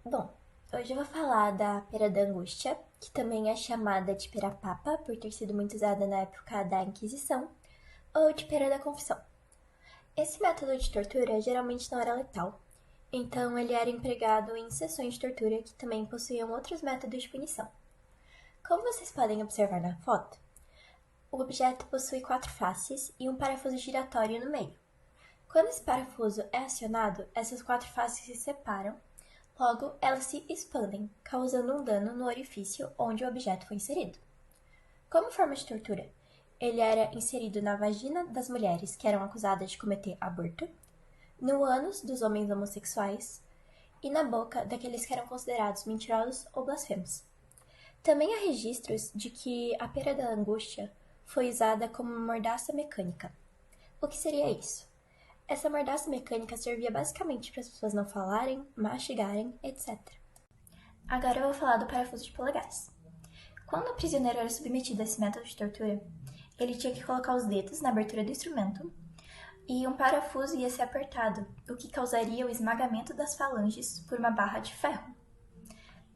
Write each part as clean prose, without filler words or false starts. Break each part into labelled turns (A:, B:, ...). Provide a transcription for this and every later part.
A: Bom, hoje eu vou falar da pera da angústia, que também é chamada de pera papa, por ter sido muito usada na época da Inquisição, ou de pera da confissão. Esse método de tortura geralmente não era letal, então ele era empregado em sessões de tortura que também possuíam outros métodos de punição. Como vocês podem observar na foto, o objeto possui 4 faces e um parafuso giratório no meio. Quando esse parafuso é acionado, essas 4 faces se separam. Logo, elas se expandem, causando um dano no orifício onde o objeto foi inserido. Como forma de tortura, ele era inserido na vagina das mulheres que eram acusadas de cometer aborto, no ânus dos homens homossexuais e na boca daqueles que eram considerados mentirosos ou blasfemos. Também há registros de que a pera da angústia foi usada como mordaça mecânica. O que seria isso? Essa mordaça mecânica servia basicamente para as pessoas não falarem, mastigarem, etc. Agora eu vou falar do parafuso de polegares. Quando o prisioneiro era submetido a esse método de tortura, ele tinha que colocar os dedos na abertura do instrumento e um parafuso ia ser apertado, o que causaria o esmagamento das falanges por uma barra de ferro.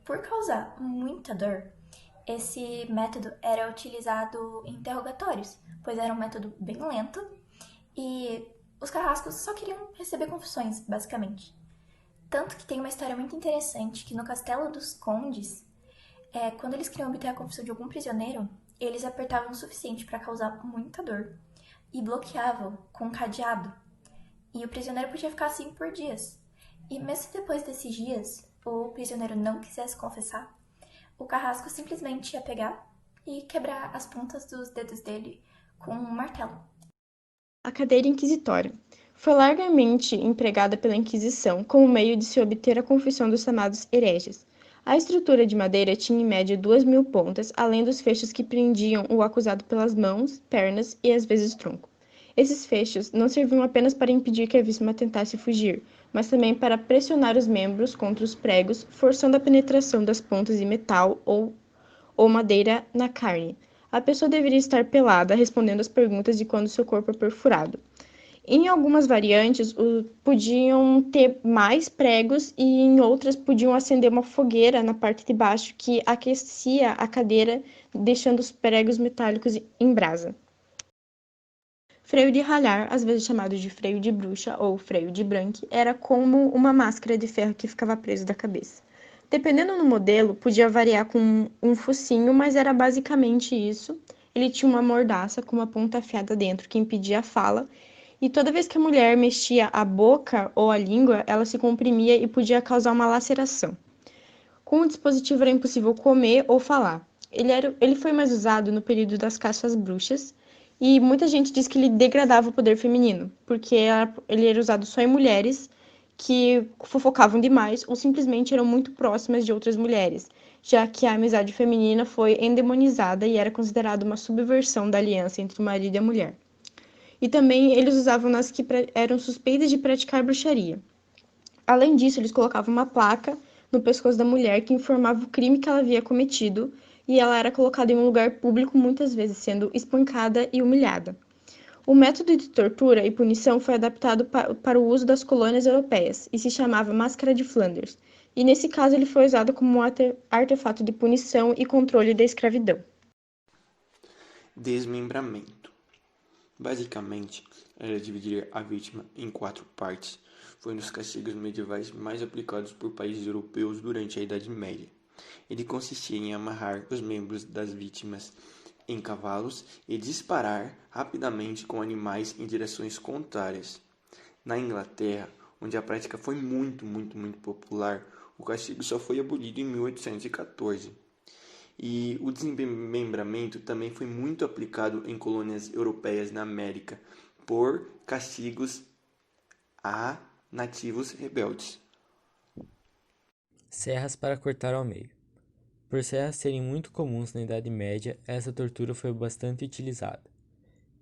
A: Por causar muita dor, esse método era utilizado em interrogatórios, pois era um método bem lento e os carrascos só queriam receber confissões, basicamente. Tanto que tem uma história muito interessante que no Castelo dos Condes, quando eles queriam obter a confissão de algum prisioneiro, eles apertavam o suficiente para causar muita dor e bloqueavam com um cadeado. E o prisioneiro podia ficar assim por dias. E mesmo depois desses dias, o prisioneiro não quisesse confessar, o carrasco simplesmente ia pegar e quebrar as pontas dos dedos dele com um martelo.
B: A cadeira inquisitória foi largamente empregada pela Inquisição como meio de se obter a confissão dos chamados hereges. A estrutura de madeira tinha em média 2.000 pontas, além dos fechos que prendiam o acusado pelas mãos, pernas e às vezes tronco. Esses fechos não serviam apenas para impedir que a vítima tentasse fugir, mas também para pressionar os membros contra os pregos, forçando a penetração das pontas de metal ou madeira na carne. A pessoa deveria estar pelada, respondendo às perguntas de quando seu corpo é perfurado. Em algumas variantes, podiam ter mais pregos e em outras podiam acender uma fogueira na parte de baixo que aquecia a cadeira, deixando os pregos metálicos em brasa. Freio de ralhar, às vezes chamado de freio de bruxa ou freio de branque, era como uma máscara de ferro que ficava preso da cabeça. Dependendo do modelo, podia variar com um focinho, mas era basicamente isso. Ele tinha uma mordaça com uma ponta afiada dentro que impedia a fala, e toda vez que a mulher mexia a boca ou a língua, ela se comprimia e podia causar uma laceração. Com o dispositivo era impossível comer ou falar. Ele foi mais usado no período das caças bruxas, e muita gente diz que ele degradava o poder feminino, porque ele era usado só em mulheres que fofocavam demais ou simplesmente eram muito próximas de outras mulheres, já que a amizade feminina foi endemonizada e era considerada uma subversão da aliança entre o marido e a mulher. E também eles usavam nas que eram suspeitas de praticar bruxaria. Além disso, eles colocavam uma placa no pescoço da mulher que informava o crime que ela havia cometido e ela era colocada em um lugar público, muitas vezes sendo espancada e humilhada. O método de tortura e punição foi adaptado para o uso das colônias europeias e se chamava Máscara de Flanders, e nesse caso ele foi usado como um artefato de punição e controle da escravidão.
C: Desmembramento. Basicamente, era dividir a vítima em 4 partes. Foi um dos castigos medievais mais aplicados por países europeus durante a Idade Média. Ele consistia em amarrar os membros das vítimas em cavalos e disparar rapidamente com animais em direções contrárias. Na Inglaterra, onde a prática foi muito popular, o castigo só foi abolido em 1814. E o desmembramento também foi muito aplicado em colônias europeias na América por castigos a nativos rebeldes.
D: Serras para cortar ao meio. Por serras serem muito comuns na Idade Média, essa tortura foi bastante utilizada.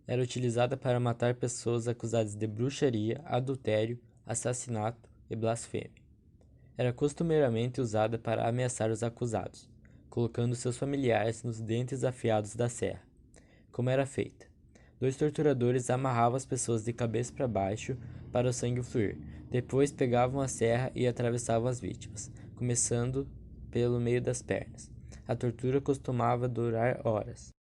D: Era utilizada para matar pessoas acusadas de bruxaria, adultério, assassinato e blasfêmia. Era costumeiramente usada para ameaçar os acusados, colocando seus familiares nos dentes afiados da serra. Como era feita? Dois torturadores amarravam as pessoas de cabeça para baixo para o sangue fluir. Depois pegavam a serra e atravessavam as vítimas, começando pelo meio das pernas. A tortura costumava durar horas.